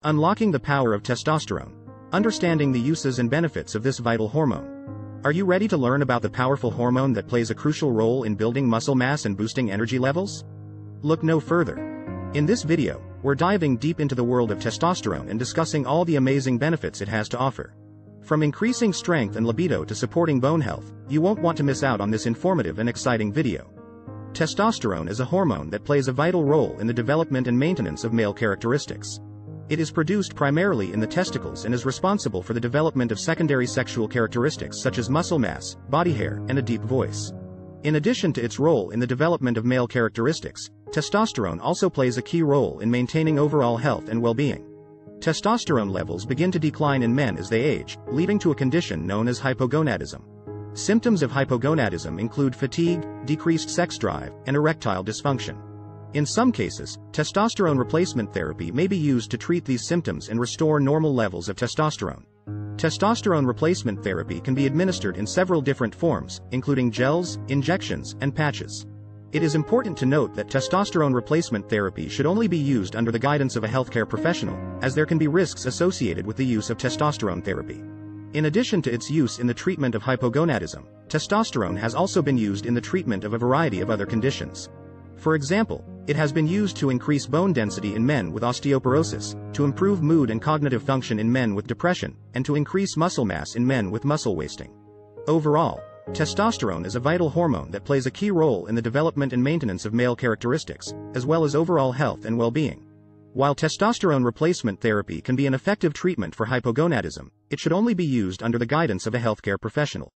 Unlocking the power of testosterone. Understanding the uses and benefits of this vital hormone. Are you ready to learn about the powerful hormone that plays a crucial role in building muscle mass and boosting energy levels? Look no further. In this video, we're diving deep into the world of testosterone and discussing all the amazing benefits it has to offer. From increasing strength and libido to supporting bone health, you won't want to miss out on this informative and exciting video. Testosterone is a hormone that plays a vital role in the development and maintenance of male characteristics. It is produced primarily in the testicles and is responsible for the development of secondary sexual characteristics such as muscle mass, body hair, and a deep voice. In addition to its role in the development of male characteristics, testosterone also plays a key role in maintaining overall health and well-being. Testosterone levels begin to decline in men as they age, leading to a condition known as hypogonadism. Symptoms of hypogonadism include fatigue, decreased sex drive, and erectile dysfunction. In some cases, testosterone replacement therapy may be used to treat these symptoms and restore normal levels of testosterone. Testosterone replacement therapy can be administered in several different forms, including gels, injections, and patches. It is important to note that testosterone replacement therapy should only be used under the guidance of a healthcare professional, as there can be risks associated with the use of testosterone therapy. In addition to its use in the treatment of hypogonadism, testosterone has also been used in the treatment of a variety of other conditions. For example, it has been used to increase bone density in men with osteoporosis, to improve mood and cognitive function in men with depression, and to increase muscle mass in men with muscle wasting. Overall, testosterone is a vital hormone that plays a key role in the development and maintenance of male characteristics, as well as overall health and well-being. While testosterone replacement therapy can be an effective treatment for hypogonadism, it should only be used under the guidance of a healthcare professional.